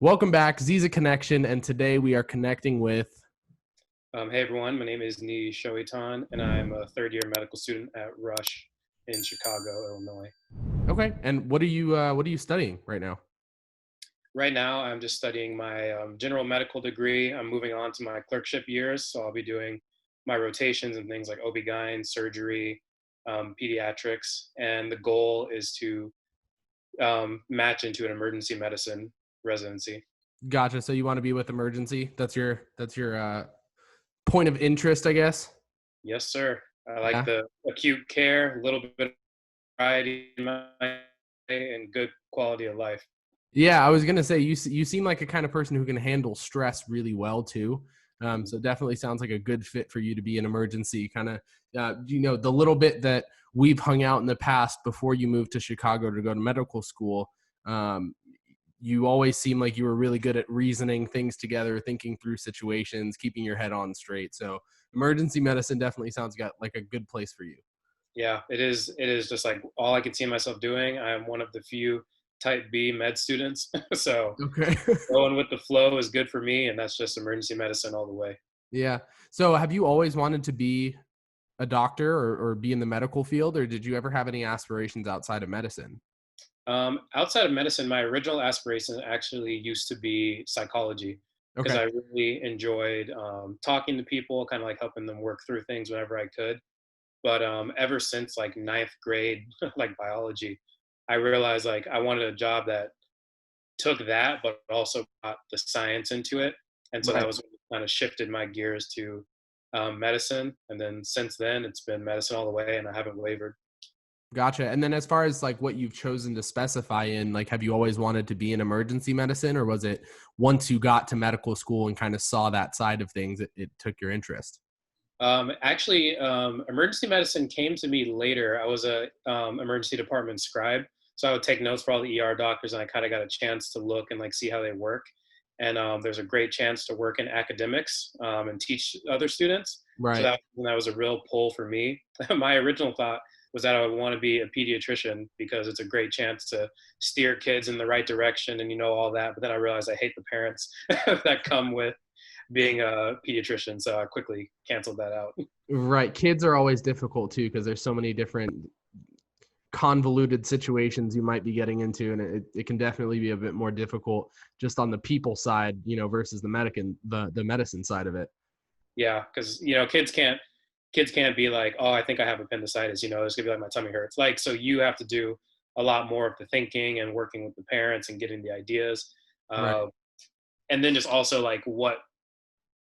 Welcome back, Ziza Connection, and today we are connecting with. Hey everyone, my name is Niyi Soetan, and I'm a third-year medical student at Rush in Chicago, Illinois. Okay, and what are you studying right now? Right now, I'm just studying my general medical degree. I'm moving on to my clerkship years, so I'll be doing my rotations and things like OB-GYN, surgery, pediatrics, and the goal is to match into an emergency medicine residency. Gotcha. So you want to be with emergency? That's your point of interest, I guess. Yes, sir. I like Yeah. the acute care, a little bit of variety in my day, and good quality of life. Yeah, I was gonna say you seem like a kind of person who can handle stress really well too. So it definitely sounds like a good fit for you to be an emergency kind of. The little bit that we've hung out in the past before you moved to Chicago to go to medical school. Um, you always seem like you were really good at reasoning things together, thinking through situations, keeping your head on straight. So emergency medicine definitely sounds got like a good place for you. Yeah, it is. It is just like all I could see myself doing. I'm one of the few type B med students. So Okay. going with the flow is good for me. And that's just emergency medicine all the way. Yeah. So have you always wanted to be a doctor or be in the medical field, or did you ever have any aspirations outside of medicine? Outside of medicine, my original aspiration actually used to be psychology because Okay. I really enjoyed talking to people, kind of like helping them work through things whenever I could. But ever since like ninth grade, like biology, I realized like I wanted a job that took that, but also brought the science into it. And so that Right. was what kind of shifted my gears to medicine. And then since then, it's been medicine all the way, and I haven't wavered. Gotcha. And then as far as like what you've chosen to specify in, like, have you always wanted to be in emergency medicine, or was it once you got to medical school and kind of saw that side of things, it took your interest? Emergency medicine came to me later. I was a emergency department scribe, so I would take notes for all the ER doctors, and I kind of got a chance to look and like see how they work. And there's a great chance to work in academics and teach other students. So Right. that was a real pull for me. My original thought was that I would want to be a pediatrician because it's a great chance to steer kids in the right direction and all that. But then I realized I hate the parents that come with being a pediatrician, so I quickly canceled that out. Right. Kids are always difficult too because there's so many different convoluted situations you might be getting into, and it can definitely be a bit more difficult just on the people side, versus the medicine side of it. Yeah, because kids can't be like, oh, I think I have appendicitis. It's gonna be like my tummy hurts. Like, so you have to do a lot more of the thinking and working with the parents and getting the ideas, Right. uh, and then just also like what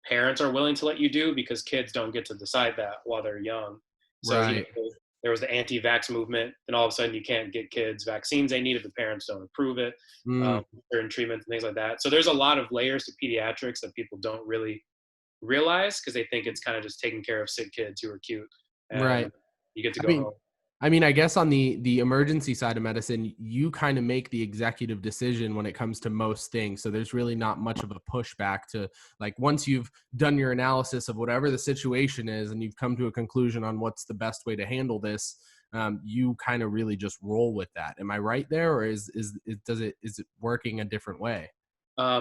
parents are willing to let you do because kids don't get to decide that while they're young. So Right. there was the anti-vax movement, and all of a sudden you can't get kids vaccines they need if the parents don't approve it, Mm, certain treatments and things like that. So there's a lot of layers to pediatrics that people don't really realize because they think it's kind of just taking care of sick kids who are cute right. and you get to I go mean home. I mean, I guess on the emergency side of medicine, you kind of make the executive decision when it comes to most things. So there's really not much of a pushback to, like, once you've done your analysis of whatever the situation is and you've come to a conclusion on what's the best way to handle this, you kind of really just roll with that. Am I right there, or is it working a different way?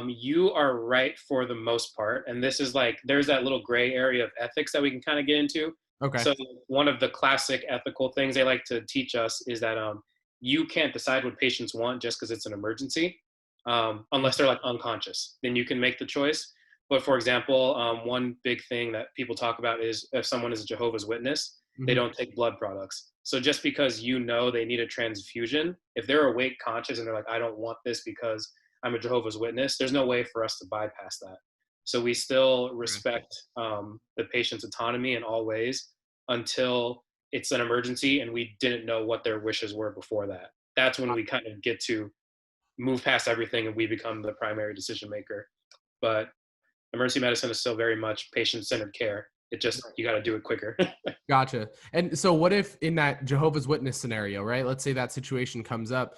You are right for the most part. And this is like, there's that little gray area of ethics that we can kind of get into. Okay. So, one of the classic ethical things they like to teach us is that you can't decide what patients want just because it's an emergency, unless they're like unconscious. Then you can make the choice. But for example, one big thing that people talk about is if someone is a Jehovah's Witness, they Hmm. don't take blood products. So just because they need a transfusion, if they're awake, conscious, and they're like, I don't want this because I'm a Jehovah's Witness, there's no way for us to bypass that. So we still respect the patient's autonomy in all ways until it's an emergency and we didn't know what their wishes were before that. That's when we kind of get to move past everything and we become the primary decision maker. But emergency medicine is still very much patient centered care. It just, you got to do it quicker. Gotcha. And so what if in that Jehovah's Witness scenario, right? Let's say that situation comes up.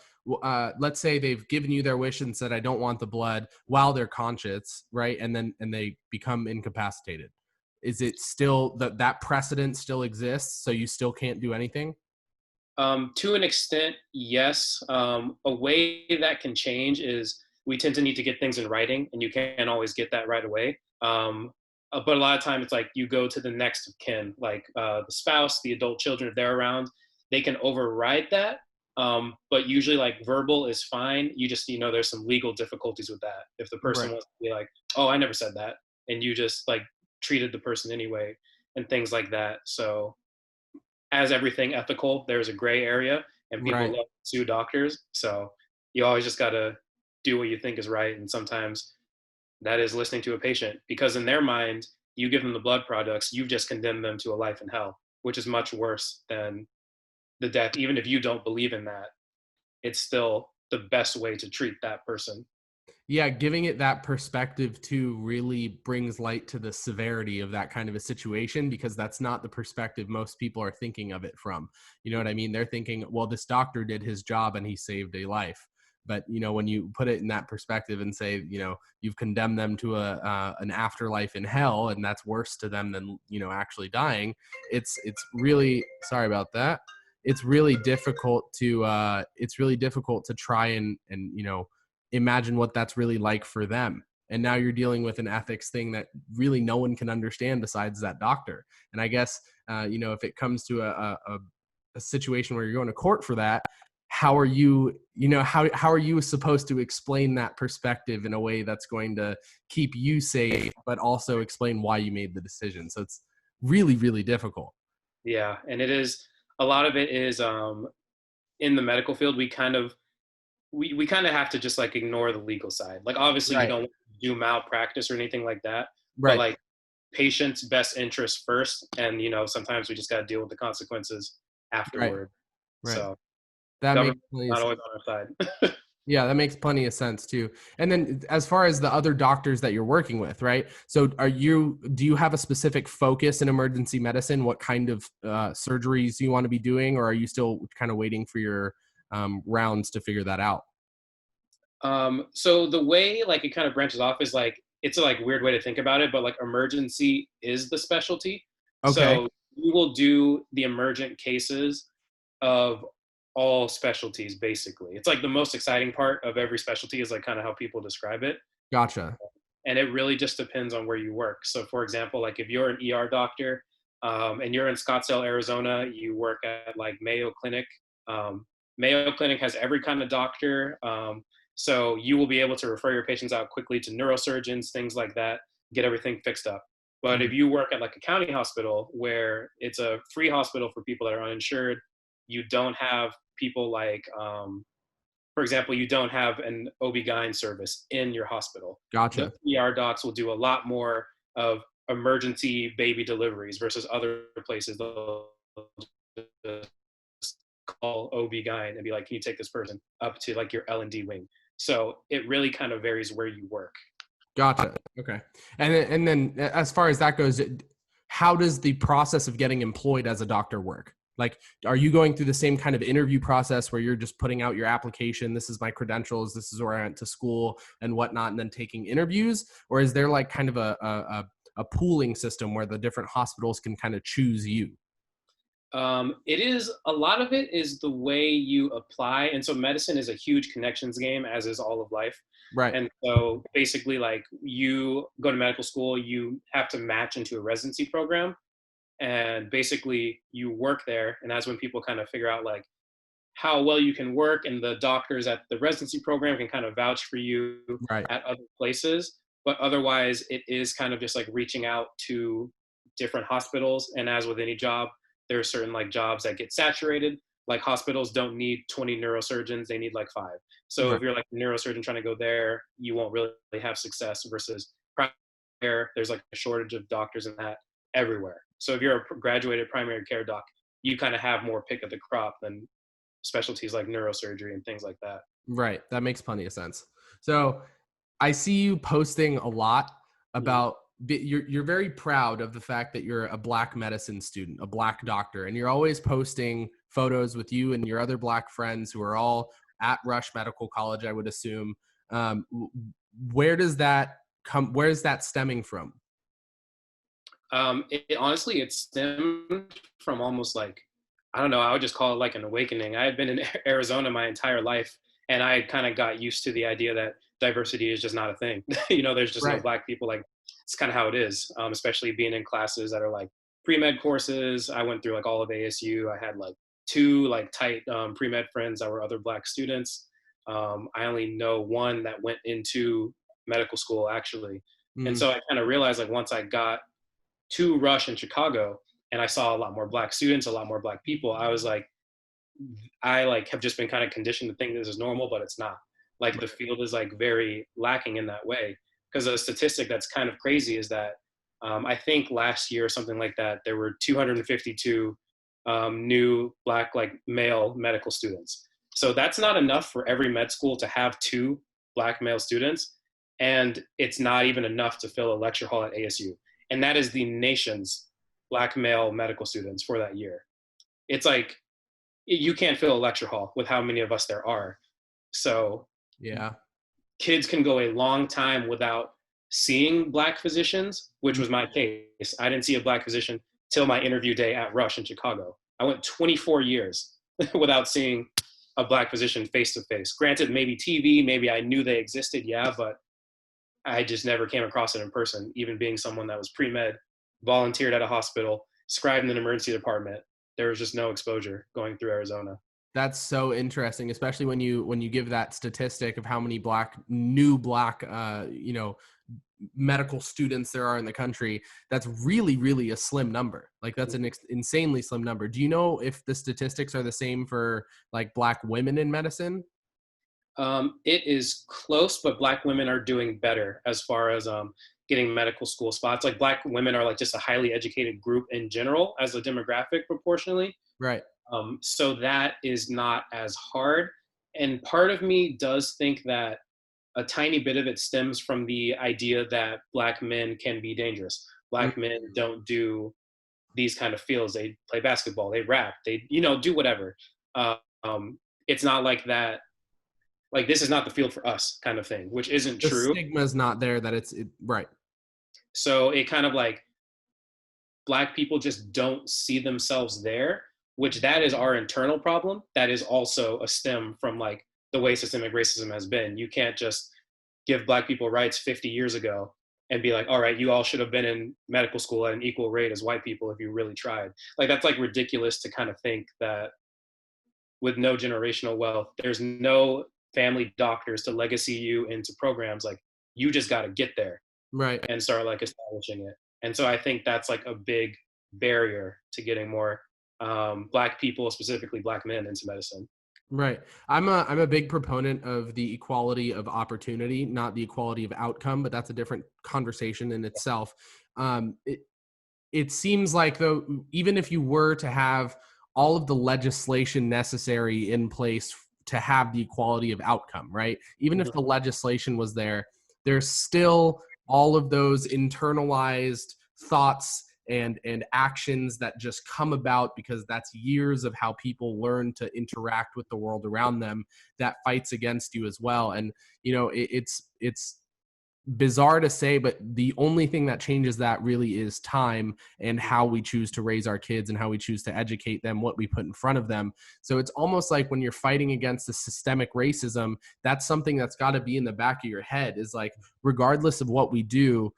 Let's say they've given you their wish and said, I don't want the blood while they're conscious, right? And they become incapacitated. Is it still that precedent still exists? So you still can't do anything? To an extent, yes. A way that can change is we tend to need to get things in writing, and you can't always get that right away. But a lot of times it's like you go to the next of kin, like the spouse, the adult children, if they're around, they can override that. But usually like verbal is fine. You just, there's some legal difficulties with that. If the person Right. wants to be like, oh, I never said that, and you just like treated the person anyway, and things like that. So as everything ethical, there's a gray area, and people Right. love to sue doctors. So you always just got to do what you think is right. And sometimes that is listening to a patient, because in their mind, you give them the blood products, you've just condemned them to a life in hell, which is much worse than the death. Even if you don't believe in that, it's still the best way to treat that person. Yeah, giving it that perspective too really brings light to the severity of that kind of a situation, because that's not the perspective most people are thinking of it from. You know what I mean? They're thinking, well, this doctor did his job and he saved a life. But when you put it in that perspective and say, you've condemned them to an afterlife in hell, and that's worse to them than actually dying. It's really, sorry about that. It's really difficult to try and imagine what that's really like for them. And now you're dealing with an ethics thing that really no one can understand besides that doctor. And I guess if it comes to a situation where you're going to court for that, how are you how are you supposed to explain that perspective in a way that's going to keep you safe but also explain why you made the decision? So it's really, really difficult. Yeah, and it is, a lot of it is in the medical field, we kind of have to just like ignore the legal side. Like obviously you Right. don't do malpractice or anything like that, but Right. like patient's best interest first, and sometimes we just got to deal with the consequences Right. afterward. Right. So That makes government's plenty of not sense. always on our side. Yeah, that makes plenty of sense too. And then as far as the other doctors that you're working with, right? So do you have a specific focus in emergency medicine? What kind of surgeries do you want to be doing? Or are you still kind of waiting for your rounds to figure that out? So the way like it kind of branches off is like, it's a like weird way to think about it, but like emergency is the specialty. Okay. So you will do the emergent cases of all specialties basically. It's like the most exciting part of every specialty is like kind of how people describe it. Gotcha. And it really just depends on where you work. So for example, like if you're an ER doctor, and you're in Scottsdale, Arizona, you work at like Mayo Clinic. Um, Mayo Clinic has every kind of doctor. So you will be able to refer your patients out quickly to neurosurgeons, things like that, get everything fixed up. But Mhm. if you work at like a county hospital where it's a free hospital for people that are uninsured, you don't have people like, for example, you don't have an OB-GYN service in your hospital. The Gotcha. ER docs will do a lot more of emergency baby deliveries versus other places. They'll just call OB-GYN and be like, can you take this person up to like your L&D wing? So it really kind of varies where you work. Gotcha. Okay. And then as far as that goes, how does the process of getting employed as a doctor work? Like, are you going through the same kind of interview process where you're just putting out your application? This is my credentials. This is where I went to school and whatnot, and then taking interviews? Or is there like kind of a pooling system where the different hospitals can kind of choose you? It is, a lot of it is the way you apply. And so medicine is a huge connections game, as is all of life. Right. And so basically, like you go to medical school, you have to match into a residency program. And basically, you work there. And that's when people kind of figure out like how well you can work. And the doctors at the residency program can kind of vouch for you Right. at other places. But otherwise, it is kind of just like reaching out to different hospitals. And as with any job, there are certain like jobs that get saturated. Like hospitals don't need 20 neurosurgeons, they need like 5. So Right. if you're like a neurosurgeon trying to go there, you won't really have success versus primary care. There's like a shortage of doctors in that everywhere. So if you're a graduated primary care doc, you kind of have more pick of the crop than specialties like neurosurgery and things like that. Right. That makes plenty of sense. So I see you posting a lot Mhm. about you're very proud of the fact that you're a black medicine student, a black doctor, and you're always posting photos with you and your other black friends who are all at Rush Medical College, I would assume. Where does that come? Where is that stemming from? Honestly, it stemmed from almost like, I don't know, I would just call it like an awakening. I had been in Arizona my entire life, and I kind of got used to the idea that diversity is just not a thing. There's just no Right. black people. Like, it's kind of how it is, especially being in classes that are like pre-med courses. I went through like all of ASU. I had like two like tight pre-med friends that were other black students. I only know one that went into medical school actually. And Mm. so I kind of realized, like, once I got to Rush in Chicago and I saw a lot more black students, a lot more black people, I was like, I like have just been kind of conditioned to think this is normal, but it's not. Like, the field is like very lacking in that way. Because a statistic that's kind of crazy is that I think last year or something like that, there were 252 new black like male medical students. So that's not enough for every med school to have two black male students, and it's not even enough to fill a lecture hall at ASU. And that is the nation's black male medical students for that year. It's like you can't fill a lecture hall with how many of us there are. So Yeah. kids can go a long time without seeing black physicians, which was my case. I didn't see a black physician till my interview day at Rush in Chicago. I went 24 years without seeing a black physician face to face. Granted, maybe TV, maybe I knew they existed, yeah, but I just never came across it in person, even being someone that was pre-med, volunteered at a hospital, scribed in an emergency department. There was just no exposure going through Arizona. That's so interesting, especially when you give that statistic of how many new black medical students there are in the country. That's really, really a slim number. Like, that's an insanely slim number. Do you know if the statistics are the same for like black women in medicine? It is close, but black women are doing better as far as getting medical school spots. Like, black women are like just a highly educated group in general as a demographic proportionally. Right. So that is not as hard. And part of me does think that a tiny bit of it stems from the idea that black men can be dangerous. Mm. Black men don't do these kind of fields. They play basketball, they rap, they, do whatever. Um, it's not like that. Like, this is not the field for us kind of thing, which isn't The true. stigma is not there that right. So it kind of like black people just don't see themselves there, which that is our internal problem. That is also a stem from like the way systemic racism has been. You can't just give black people rights 50 years ago and be like, all right, you all should have been in medical school at an equal rate as white people if you really tried. Like, that's like ridiculous to kind of think that with no generational wealth, there's no family doctors to legacy you into programs. Like, you just got to get there Right. and start like establishing it. And so I think that's like a big barrier to getting more black people, specifically black men, into medicine. Right. I'm a big proponent of the equality of opportunity, not the equality of outcome, but that's a different conversation in itself. It seems like, though, even if you were to have all of the legislation necessary in place to have the equality of outcome, right? Even if the legislation was there, there's still all of those internalized thoughts and actions that just come about because that's years of how people learn to interact with the world around them that fights against you as well. And it's bizarre to say, but the only thing that changes that really is time and how we choose to raise our kids and how we choose to educate them, what we put in front of them. So it's almost like when you're fighting against the systemic racism, that's something that's got to be in the back of your head, is like, regardless of what we do,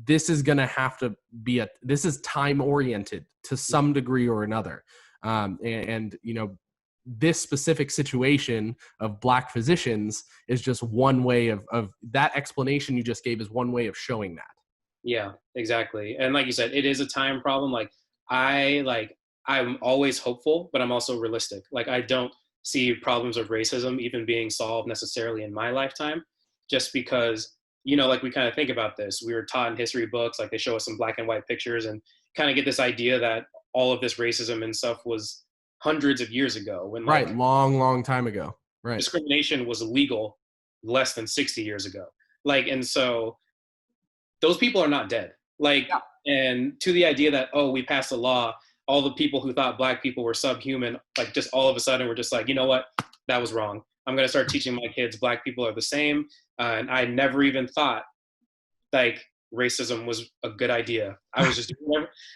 this is going to have to be this is time oriented to some degree or another. This specific situation of black physicians is just one way of that explanation you just gave is one way of showing that. Yeah, exactly. And like you said, it is a time problem. I'm always hopeful, but I'm also realistic. Like, I don't see problems of racism even being solved necessarily in my lifetime, just because, like, we kind of think about this. We were taught in history books, like they show us some black and white pictures and kind of get this idea that all of this racism and stuff was hundreds of years ago, when Right. like Long time ago. Right. discrimination was illegal less than 60 years ago. Like, and so those people are not dead. Like, Yeah. and to the idea that, oh, we passed a law, all the people who thought black people were subhuman, like, just all of a sudden we're just like, you know what, that was wrong. I'm going to start teaching my kids black people are the same. And I never even thought like racism was a good idea. I was just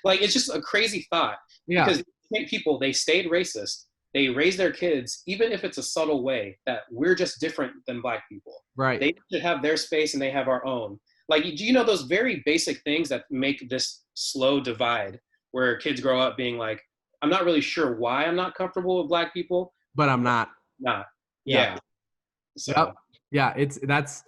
like, it's just a crazy thought. Yeah. Because people, they stayed racist they raise their kids, even if it's a subtle way, that we're just different than Black people. Right. They should have their space and they have our own. Like, do you know those very basic things that make this slow divide where kids grow up being like, I'm not really sure why I'm not comfortable with Black people, But I'm but not. not. Yeah. Yeah. Yep. So Yeah. That's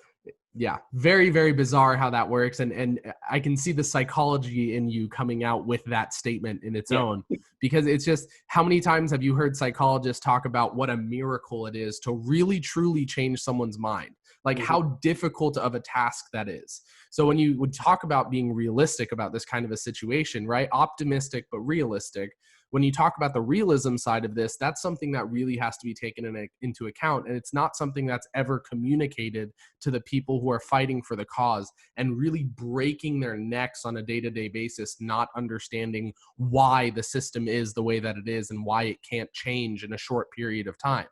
yeah, very, very bizarre how that works. And I can see the psychology in you coming out with that statement in its yeah. own, because it's just, how many times have you heard psychologists talk about what a miracle it is to really truly change someone's mind? Like Mhm. how difficult of a task that is. So when you would talk about being realistic about this kind of a situation, right? Optimistic, but realistic. When you talk about the realism side of this, that's something that really has to be taken into account. And it's not something that's ever communicated to the people who are fighting for the cause and really breaking their necks on a day-to-day basis, not understanding why the system is the way that it is and why it can't change in a short period of time.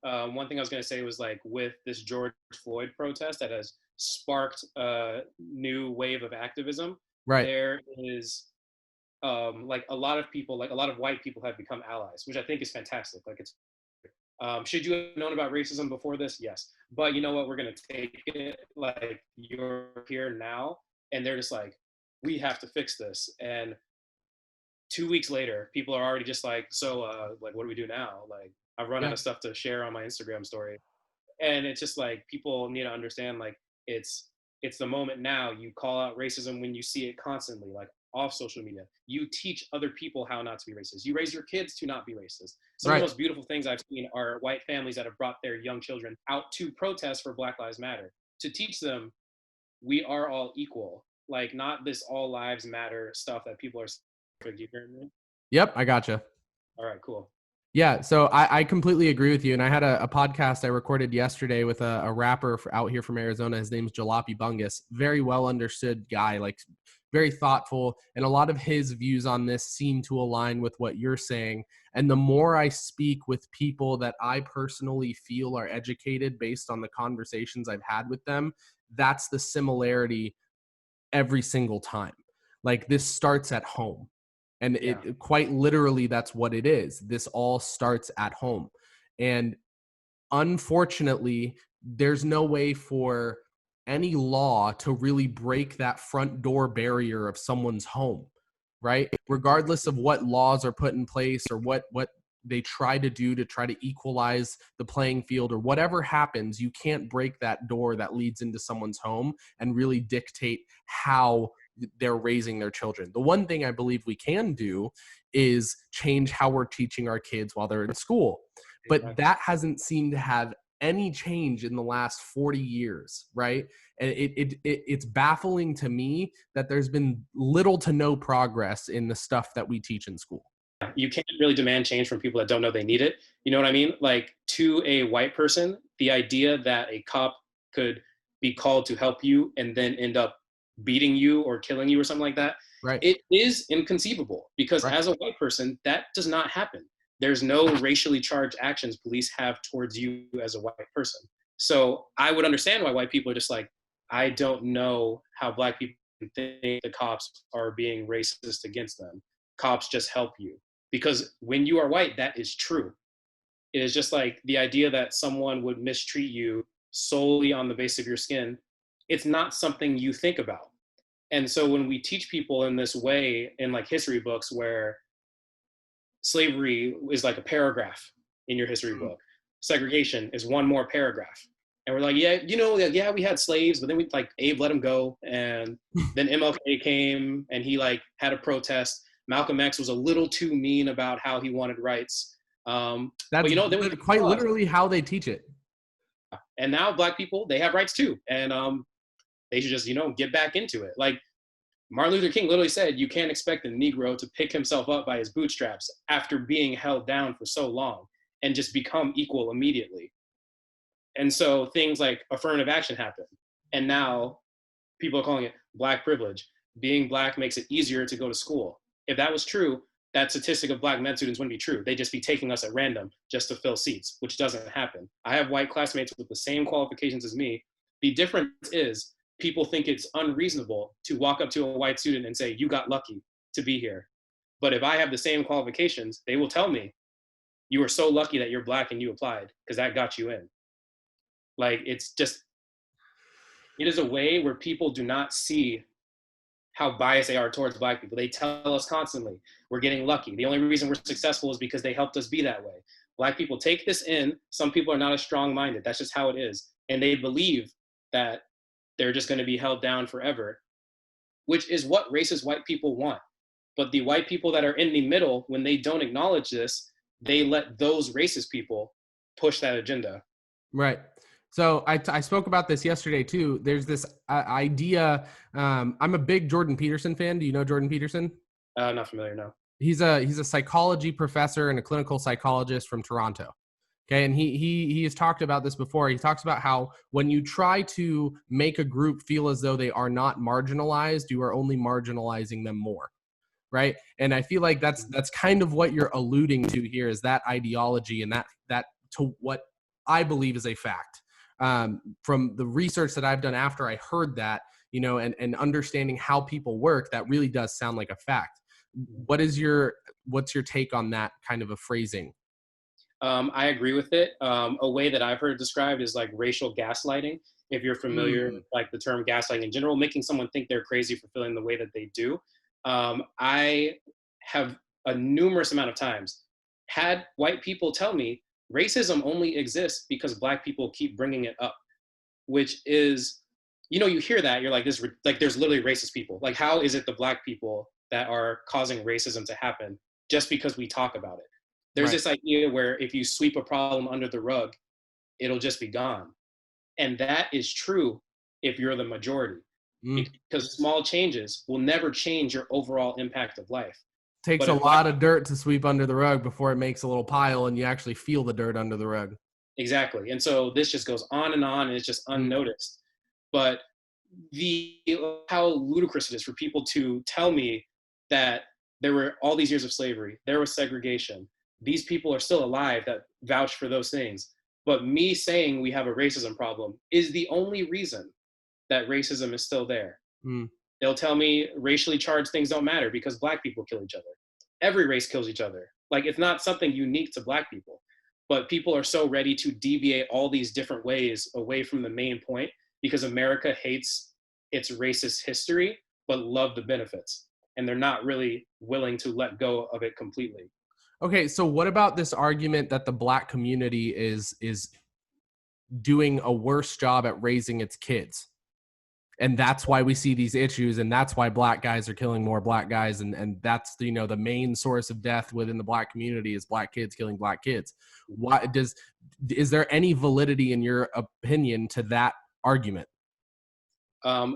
One thing I was going to say was like with this George Floyd protest that has sparked a new wave of activism, Right. there is like a lot of people, like a lot of white people have become allies, which I think is fantastic. Like it's should you have known about racism before this? Yes. But you know what? We're going to take it like you're here now. And they're just like, we have to fix this. And 2 weeks later, people are already just like, so, like, what do we do now? Like, I've run out Yeah. of stuff to share on my Instagram story. And it's just like, people need to understand, like, it's the moment now. You call out racism when you see it constantly, like off social media. You teach other people how not to be racist. You raise your kids to not be racist. Some of the Right. most beautiful things I've seen are white families that have brought their young children out to protest for Black Lives Matter to teach them we are all equal. Like, not this all lives matter stuff that people are. You hearing me? Yep. I gotcha. All right, cool. Yeah, so I completely agree with you. And I had a podcast I recorded yesterday with a rapper out here from Arizona. His name's Jalopy Bungus. Very well understood guy, like very thoughtful. And a lot of his views on this seem to align with what you're saying. And the more I speak with people that I personally feel are educated based on the conversations I've had with them, that's the similarity every single time. Like this starts at home. And Yeah. it quite literally, that's what it is. This all starts at home. And unfortunately, there's no way for any law to really break that front door barrier of someone's home, right? Regardless of what laws are put in place or what they try to do to try to equalize the playing field or whatever happens, you can't break that door that leads into someone's home and really dictate how they're raising their children. The one thing I believe we can do is change how we're teaching our kids while they're in school. But Exactly. that hasn't seemed to have any change in the last 40 years, right? And it's baffling to me that there's been little to no progress in the stuff that we teach in school. You can't really demand change from people that don't know they need it. You know what I mean? Like, to a white person, the idea that a cop could be called to help you and then end up beating you or killing you or something like that, Right. it is inconceivable, because Right. as a white person, that does not happen. There's no racially charged actions police have towards you as a white person. So I would understand why white people are just like, I don't know how Black people think the cops are being racist against them. Cops just help you. Because when you are white, that is true. It is just like the idea that someone would mistreat you solely on the basis of your skin. It's not something you think about. And so when we teach people in this way in like history books where slavery is like a paragraph in your history book, segregation is one more paragraph. And we're like, yeah, you know, yeah, we had slaves, but then we like Abe let him go. And then MLK came and he like had a protest. Malcolm X was a little too mean about how he wanted rights. But That's you know, then we quite literally how they teach it. and now Black people, they have rights too. And they should just, you know, get back into it. Like Martin Luther King literally said, you can't expect a Negro to pick himself up by his bootstraps after being held down for so long and just become equal immediately. And so things like affirmative action happen. And now people are calling it Black privilege. Being Black makes it easier to go to school. If that was true, that statistic of Black med students wouldn't be true. They'd just be taking us at random just to fill seats, which doesn't happen. I have white classmates with the same qualifications as me. The difference is people think it's unreasonable to walk up to a white student and say, you got lucky to be here. But if I have the same qualifications, they will tell me, You were so lucky that you're black and you applied because that got you in. Like, it's just, it is a way where people do not see how biased they are towards black people. They tell us constantly, we're getting lucky. The only reason we're successful is because they helped us be that way. Black people take this in. Some people are not as strong-minded. That's just how it is. And they believe that they're just going to be held down forever, which is what racist white people want. But the white people that are in the middle, when they don't acknowledge this, they let those racist people push that agenda. Right. So I spoke about this yesterday too. There's this idea. I'm a big Jordan Peterson fan. Do you know Jordan Peterson? Not familiar, no. He's a psychology professor and a clinical psychologist from Toronto. Okay, and he has talked about this before. He talks about how when you try to make a group feel as though they are not marginalized, you are only marginalizing them more. Right. And I feel like that's kind of what you're alluding to here, is that ideology, and that to what I believe is a fact. From the research that I've done after I heard that, and understanding how people work, that really does sound like a fact. What's your take on that kind of a phrasing? I agree with it. A way that I've heard it described is like racial gaslighting. If you're familiar, like the term gaslighting in general, making someone think they're crazy for feeling the way that they do. I have a numerous amount of times had white people tell me racism only exists because black people keep bringing it up, which is, you hear that, you're like, this, like, there's literally racist people. Like, how is it the black people that are causing racism to happen just because we talk about it? There's this idea where if you sweep a problem under the rug, it'll just be gone. And that is true if you're the majority, because small changes will never change your overall impact of life. Takes a lot of dirt to sweep under the rug before it makes a little pile and you actually feel the dirt under the rug. Exactly. And so this just goes on and it's just unnoticed. But how ludicrous it is for people to tell me that there were all these years of slavery, there was segregation, these people are still alive that vouch for those things. But me saying we have a racism problem is the only reason that racism is still there. They'll tell me racially charged things don't matter because black people kill each other. Every race kills each other. Like, it's not something unique to black people. But people are so ready to deviate all these different ways away from the main point because America hates its racist history, but love the benefits. And they're not really willing to let go of it completely. Okay, so what about this argument that the black community is doing a worse job at raising its kids? And that's why we see these issues, and that's why black guys are killing more black guys, and that's the main source of death within the black community is black kids killing black kids. Is there any validity in your opinion to that argument?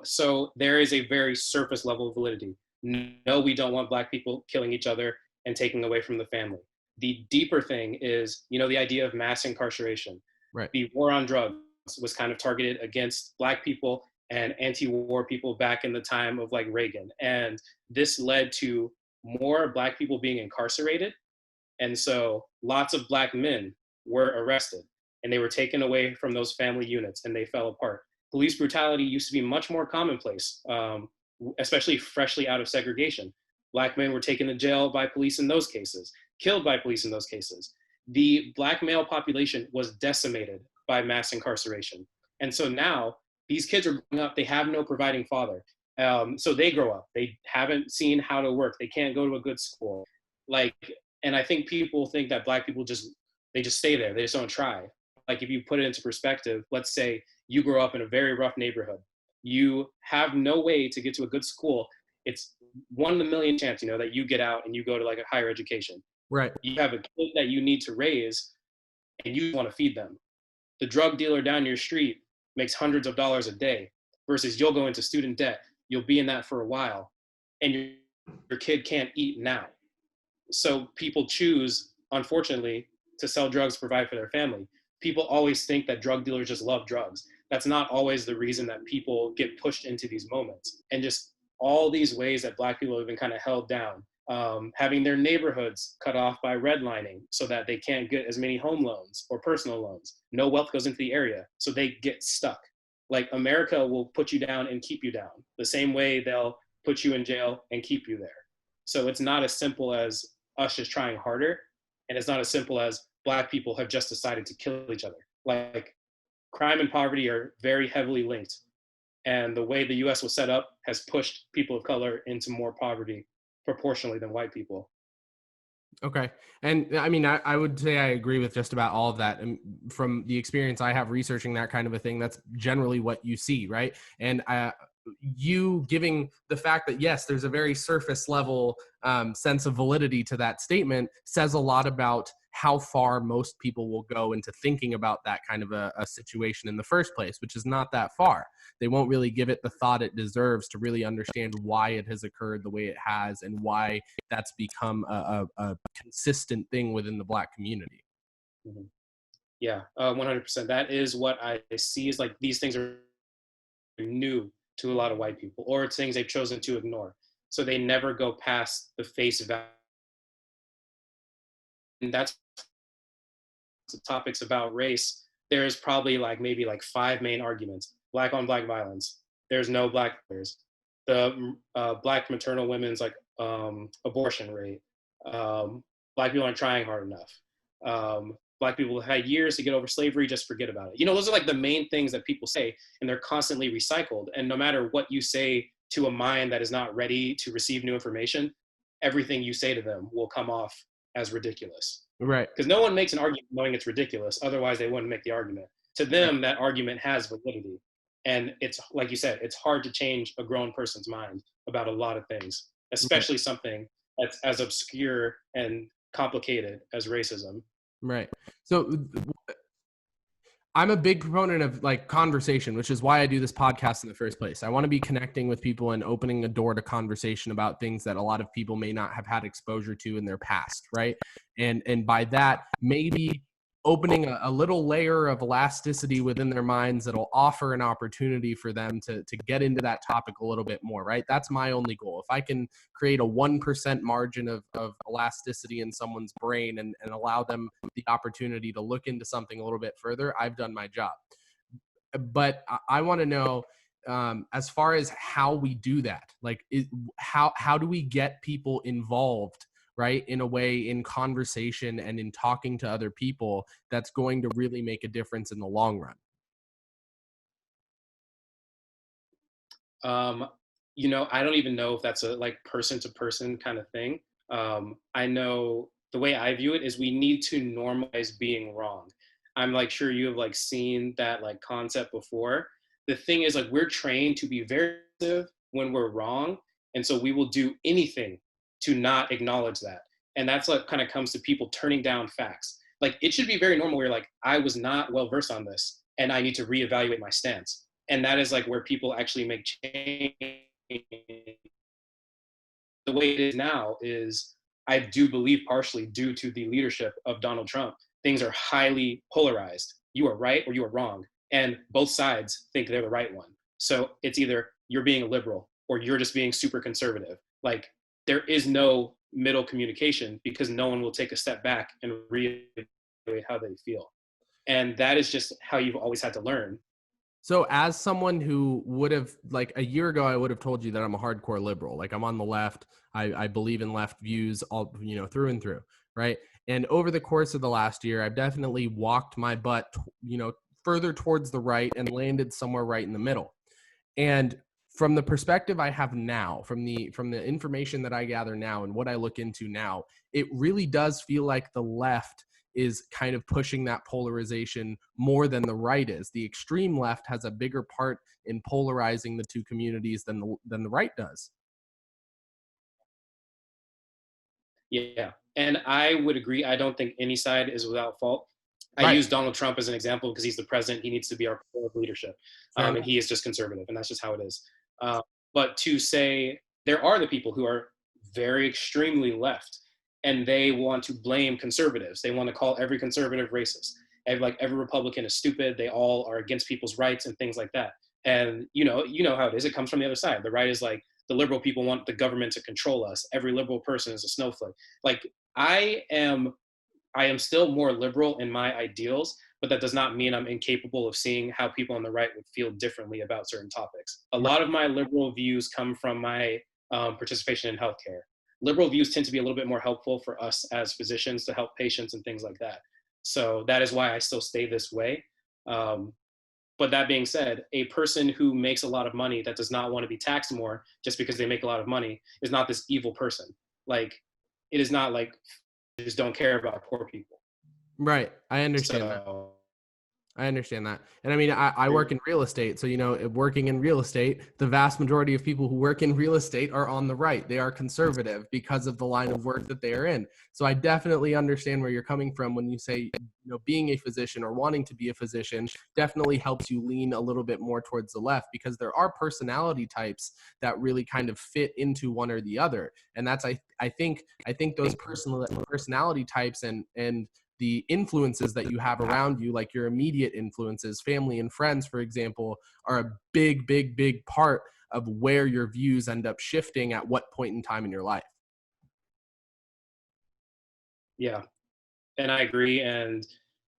So there is a very surface level of validity. No, we don't want black people killing each other and taking away from the family. The deeper thing is, the idea of mass incarceration. Right. The war on drugs was kind of targeted against black people and anti-war people back in the time of like Reagan. And this led to more black people being incarcerated. And so lots of black men were arrested and they were taken away from those family units and they fell apart. Police brutality used to be much more commonplace, especially freshly out of segregation. Black men were taken to jail by police in those cases, killed by police in those cases. The black male population was decimated by mass incarceration. And so now these kids are growing up, they have no providing father. So they grow up, they haven't seen how to work, they can't go to a good school. And I think people think that black people just stay there, they just don't try. Like, if you put it into perspective, let's say you grow up in a very rough neighborhood, you have no way to get to a good school. It's 1 in a million chance, that you get out and you go to like a higher education. Right. You have a kid that you need to raise and you want to feed them. The drug dealer down your street makes hundreds of dollars a day versus you'll go into student debt. You'll be in that for a while and your kid can't eat now. So people choose, unfortunately, to sell drugs to provide for their family. People always think that drug dealers just love drugs. That's not always the reason that people get pushed into these moments. And just all these ways that black people have been kind of held down, having their neighborhoods cut off by redlining so that they can't get as many home loans or personal loans. No wealth goes into the area, so they get stuck. Like, America will put you down and keep you down the same way they'll put you in jail and keep you there. So it's not as simple as us just trying harder. And it's not as simple as Black people have just decided to kill each other. Like, crime and poverty are very heavily linked. And the way the US was set up has pushed people of color into more poverty proportionally than white people. Okay. And I mean, I would say I agree with just about all of that. And from the experience I have researching that kind of a thing, that's generally what you see, right? And you giving the fact that, yes, there's a very surface level sense of validity to that statement says a lot about how far most people will go into thinking about that kind of a situation in the first place, which is not that far. They won't really give it the thought it deserves to really understand why it has occurred the way it has and why that's become a consistent thing within the Black community. Mhm. Yeah, 100%. That is what I see is like these things are new to a lot of white people, or it's things they've chosen to ignore. So they never go past the face value. And that's the topics about race. There's probably like maybe like five main arguments. Black on Black violence. There's no Black players. The Black maternal women's like abortion rate. Black people aren't trying hard enough. Black people have had years to get over slavery, just forget about it. You know, those are like the main things that people say, and they're constantly recycled. And no matter what you say to a mind that is not ready to receive new information, everything you say to them will come off as ridiculous. Right. Because no one makes an argument knowing it's ridiculous. Otherwise, they wouldn't make the argument. To them, that argument has validity. And it's, like you said, it's hard to change a grown person's mind about a lot of things, especially something that's as obscure and complicated as racism. Right. So I'm a big proponent of like conversation, which is why I do this podcast in the first place. I want to be connecting with people and opening a door to conversation about things that a lot of people may not have had exposure to in their past, right? And by that, maybe opening a little layer of elasticity within their minds that'll offer an opportunity for them to get into that topic a little bit more, right? That's my only goal. If I can create a 1% margin of elasticity in someone's brain and allow them the opportunity to look into something a little bit further, I've done my job. But I want to know, as far as how we do that, like how do we get people involved, right, in a way, in conversation and in talking to other people, that's going to really make a difference in the long run? You know, I don't even know if that's a like person to person kind of thing. I know the way I view it is we need to normalize being wrong. I'm like sure you have like seen that like concept before. The thing is like we're trained to be very sensitive when we're wrong, and so we will do anything to not acknowledge that. And that's what kind of comes to people turning down facts. Like it should be very normal where like I was not well versed on this and I need to reevaluate my stance. And that is like where people actually make change. The way it is now is, I do believe partially due to the leadership of Donald Trump, things are highly polarized. You are right or you are wrong. And both sides think they're the right one. So it's either you're being a liberal or you're just being super conservative. Like there is no middle communication because no one will take a step back and reevaluate how they feel. And that is just how you've always had to learn. So as someone who would have, like a year ago, I would have told you that I'm a hardcore liberal. Like I'm on the left. I believe in left views all, through and through. Right. And over the course of the last year, I've definitely walked my butt, further towards the right and landed somewhere right in the middle. And from the perspective I have now, from the information that I gather now and what I look into now, it really does feel like the left is kind of pushing that polarization more than the right is. The extreme left has a bigger part in polarizing the two communities than the right does. Yeah. And I would agree. I don't think any side is without fault. I Right. use Donald Trump as an example because he's the president. He needs to be our core of leadership. And he is just conservative, and that's just how it is. Uh, but to say there are the people who are very extremely left, and they want to blame conservatives. They want to call every conservative racist. And like every Republican is stupid. They all are against people's rights and things like that. And you know how it is. It comes from the other side. The right is like the liberal people want the government to control us. Every liberal person is a snowflake. Like I am still more liberal in my ideals, but that does not mean I'm incapable of seeing how people on the right would feel differently about certain topics. A lot of my liberal views come from my participation in healthcare. liberal views tend to be a little bit more helpful for us as physicians to help patients and things like that. So that is why I still stay this way. Um, but that being said, a person who makes a lot of money that does not want to be taxed more just because they make a lot of money is not this evil person. Like, it is not like they just don't care about poor people. Right. I understand that. So I understand that. And I mean, I work in real estate. So, working in real estate, the vast majority of people who work in real estate are on the right. They are conservative because of the line of work that they are in. So I definitely understand where you're coming from when you say, being a physician or wanting to be a physician definitely helps you lean a little bit more towards the left, because there are personality types that really kind of fit into one or the other. And that's, I think those personality types and the influences that you have around you, like your immediate influences, family and friends, for example, are a big, big, big part of where your views end up shifting at what point in time in your life. yeah, and I agree. And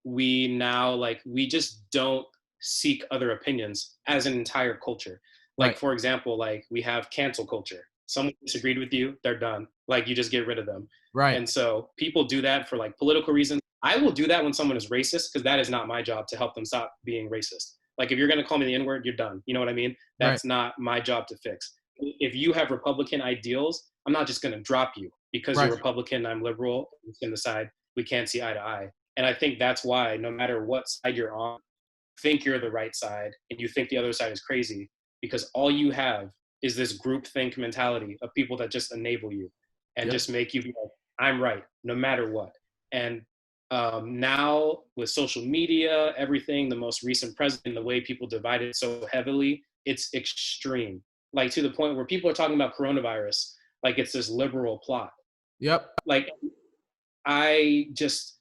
we now, like, we just don't seek other opinions as an entire culture. Like, Right. for example, like, we have cancel culture. Someone disagreed with you, they're done. Like, you just get rid of them. Right. And so people do that for like political reasons. I will do that when someone is racist, because that is not my job to help them stop being racist. Like, if you're going to call me the N-word, you're done. You know what I mean? Right. That's not my job to fix. If you have Republican ideals, I'm not just going to drop you because you're Right. Republican, I'm liberal, I'm going to decide we can't see eye to eye. And I think that's why, no matter what side you're on, think you're the right side and you think the other side is crazy, because all you have is this group think mentality of people that just enable you and Yep. just make you be like, I'm right, no matter what. And now with social media, everything, the most recent president, the way people divided so heavily, it's extreme. Like, to the point where people are talking about coronavirus like it's this liberal plot. Yep. Like, I just,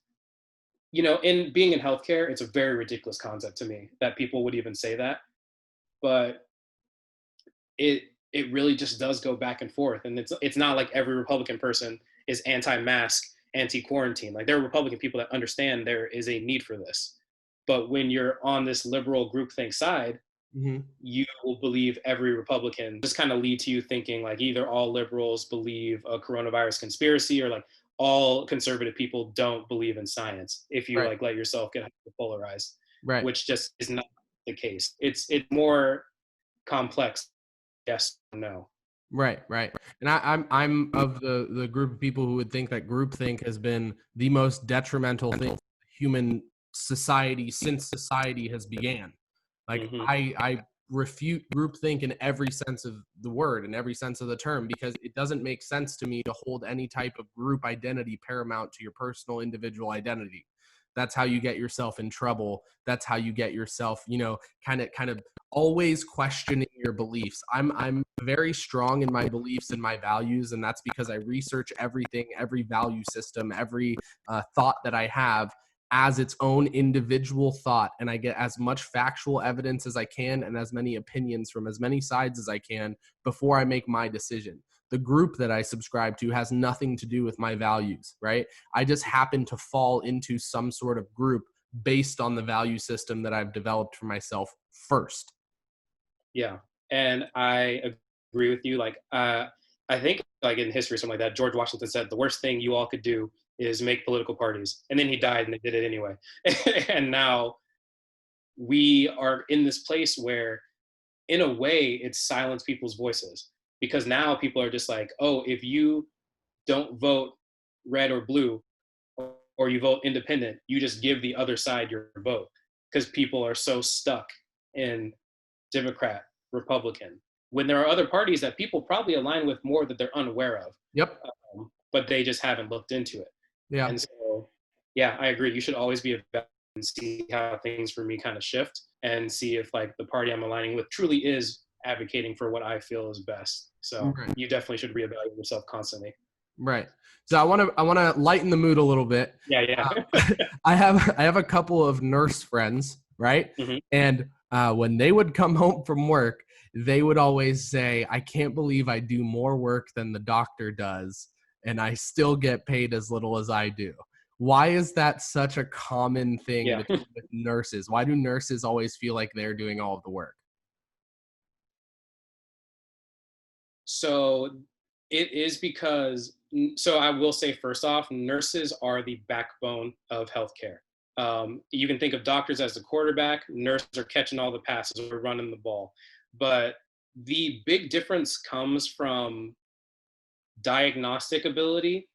in being in healthcare, it's a very ridiculous concept to me that people would even say that. But it really just does go back and forth. And it's not like every Republican person is anti-mask, anti-quarantine. Like, there are Republican people that understand there is a need for this. But when you're on this liberal groupthink side, Mm-hmm. you will believe every Republican. Just kind of lead to you thinking like either all liberals believe a coronavirus conspiracy, or like all conservative people don't believe in science, if you Right. like let yourself get polarized, Right. which just is not the case. It's more complex. Yes, no. Right, right. And I'm of the group of people who would think that groupthink has been the most detrimental thing to human society since society has began. Like, Hmm. I refute groupthink in every sense of the word, in every sense of the term, because it doesn't make sense to me to hold any type of group identity paramount to your personal individual identity. That's how you get yourself in trouble. That's how you get yourself, kind of always questioning your beliefs. I'm very strong in my beliefs and my values, and that's because I research everything, every value system, every thought that I have as its own individual thought, and I get as much factual evidence as I can and as many opinions from as many sides as I can before I make my decision. The group that I subscribe to has nothing to do with my values, right? I just happen to fall into some sort of group based on the value system that I've developed for myself first. Yeah, and I agree with you. Like, I think like in history, something like that, George Washington said the worst thing you all could do is make political parties, and then he died, and they did it anyway. And now we are in this place where, in a way, it's silenced people's voices, because now people are just like, oh, if you don't vote red or blue, or you vote independent, you just give the other side your vote, because people are so stuck in Democrat, Republican, when there are other parties that people probably align with more that they're unaware of, Yep. but they just haven't looked into it. Yeah. And so, yeah, I agree. You should always be a vet and see how things for me kind of shift, and see if like the party I'm aligning with truly is advocating for what I feel is best. So Right. you definitely should reevaluate yourself constantly. Right. So I want to lighten the mood a little bit. Yeah, yeah. I have a couple of nurse friends, right? Hmm. And when they would come home from work, they would always say, "I can't believe I do more work than the doctor does, and I still get paid as little as I do." Why is that such a common thing Yeah. between with nurses? Why do nurses always feel like they're doing all of the work? So It is because, so I will say first off, nurses are the backbone of healthcare. You can think of doctors as the quarterback, nurses are catching all the passes or running the ball. But the big difference comes from diagnostic ability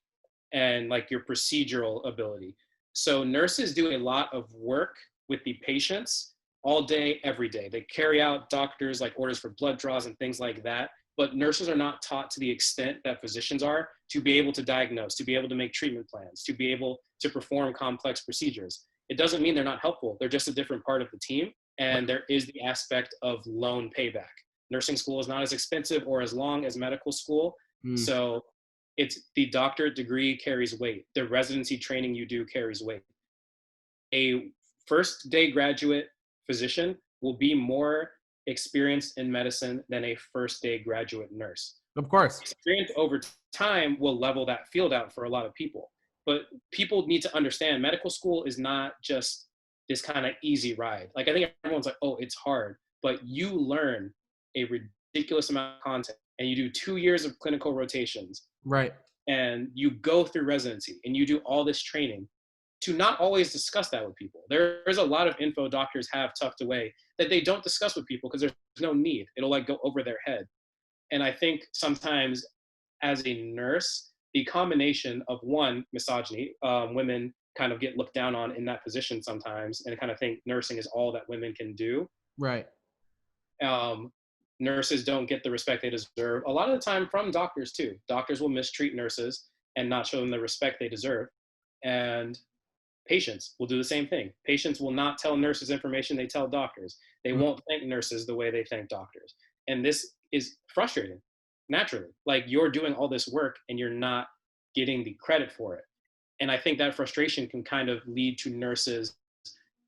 and like your procedural ability. So nurses do a lot of work with the patients all day, every day. They carry out doctors like orders for blood draws and things like that. But nurses are not taught to the extent that physicians are to be able to diagnose, to be able to make treatment plans, to be able to perform complex procedures. It doesn't mean they're not helpful. They're just a different part of the team. And there is the aspect of loan payback. Nursing school is not as expensive or as long as medical school. Mm, So it's the doctorate degree carries weight. The residency training you do carries weight. A first day graduate physician will be more experienced in medicine than a first day graduate nurse. of course. Experience over time will level that field out for a lot of people. But people need to understand medical school is not just this kind of easy ride. Like I think everyone's like, oh, it's hard. But you learn a ridiculous amount of content and you do 2 years of clinical rotations Right. and you go through residency and you do all this training to not always discuss that with people. There's a lot of info doctors have tucked away that they don't discuss with people because there's no need. It'll like go over their head. And I think sometimes as a nurse, the combination of one, misogyny, women kind of get looked down on in that position sometimes and kind of think nursing is all that women can do. Right. um, Nurses don't get the respect they deserve. A lot of the time from doctors too. Doctors will mistreat nurses and not show them the respect they deserve. And patients will do the same thing. Patients will not tell nurses information they tell doctors. They Mm. won't thank nurses the way they thank doctors. And this is frustrating, naturally. Like you're doing all this work and you're not getting the credit for it. And I think that frustration can kind of lead to nurses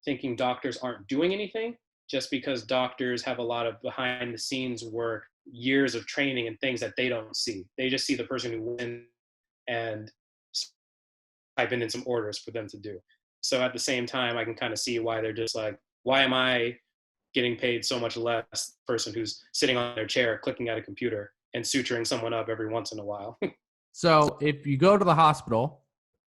thinking doctors aren't doing anything just because doctors have a lot of behind the scenes work, years of training and things that they don't see. They just see the person who wins and type in some orders for them to do. So at the same time, I can kind of see why they're just like, why am I getting paid so much less person who's sitting on their chair, clicking at a computer and suturing someone up every once in a while? So if you go to the hospital,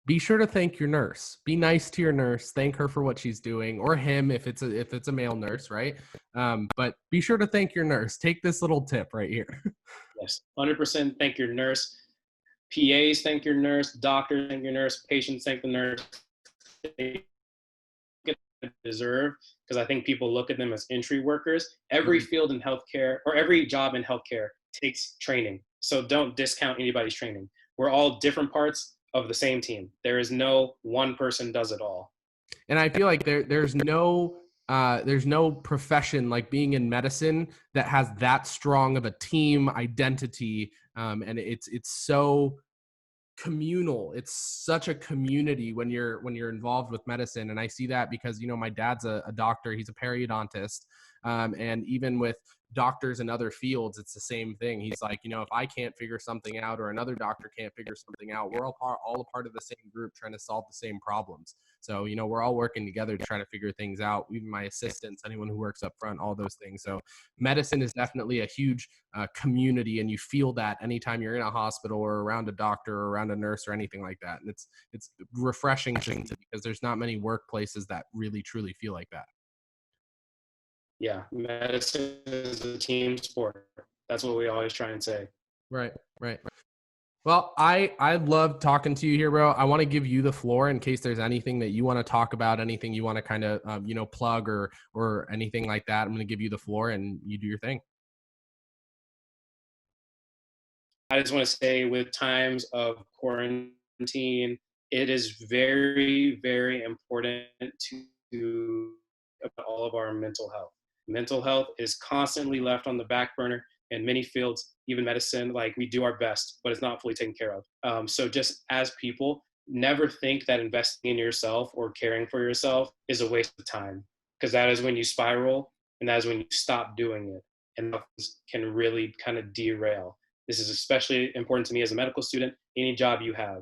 be sure to thank your nurse. Be nice to your nurse. Thank her for what she's doing, or him if it's a male nurse, right? But be sure to thank your nurse. Take this little tip right here. Yes, 100% thank your nurse. PAs thank your nurse. Doctors thank your nurse. Patients thank the nurse. They get what they deserve because I think people look at them as entry workers. Every field in healthcare or every job in healthcare takes training. So don't discount anybody's training. We're all different parts of the same team. There is no one person does it all. And I feel like there's no profession like being in medicine that has that strong of a team identity, and it's so communal. It's such a community when you're involved with medicine. And I see that because my dad's a doctor. He's a periodontist, and even with doctors in other fields, it's the same thing. He's like, if I can't figure something out or another doctor can't figure something out, we're all a part of the same group trying to solve the same problems. So we're all working together to try to figure things out. Even my assistants, anyone who works up front, all those things. So medicine is definitely a huge community, and you feel that anytime you're in a hospital or around a doctor or around a nurse or anything like that. And it's refreshing because there's not many workplaces that really truly feel like that. Yeah, medicine is a team sport. That's what we always try and say. Right, right. Well, I love talking to you here, bro. I want to give you the floor in case there's anything that you want to talk about, anything you want to kind of plug or anything like that. I'm going to give you the floor and you do your thing. I just want to say, with times of quarantine, it is very, very important to about all of our mental health. Mental health is constantly left on the back burner in many fields, even medicine. Like we do our best, but it's not fully taken care of. So just as people, never think that investing in yourself or caring for yourself is a waste of time, because that is when you spiral and that is when you stop doing it, and that can really kind of derail. This is especially important to me as a medical student. Any job you have,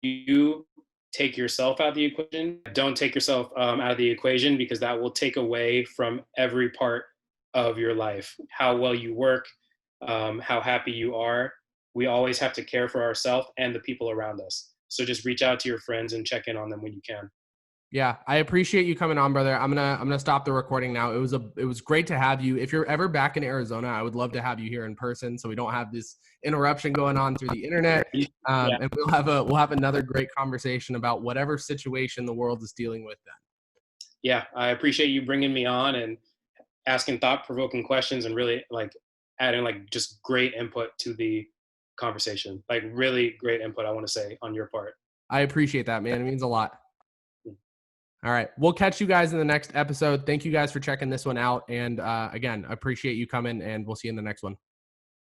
you take yourself out of the equation. Don't take yourself out of the equation, because that will take away from every part of your life. How well you work, how happy you are. we always have to care for ourselves and the people around us. So just reach out to your friends and check in on them when you can. Yeah, I appreciate you coming on, brother. I'm gonna stop the recording now. It was great to have you. If you're ever back in Arizona, I would love to have you here in person, so we don't have this interruption going on through the internet. Yeah. And we'll have another great conversation about whatever situation the world is dealing with then. Yeah, I appreciate you bringing me on and asking thought-provoking questions and really like adding like just great input to the conversation. Like really great input, I want to say, on your part. I appreciate that, man. It means a lot. All right. We'll catch you guys in the next episode. Thank you guys for checking this one out. And again, I appreciate you coming, and we'll see you in the next one.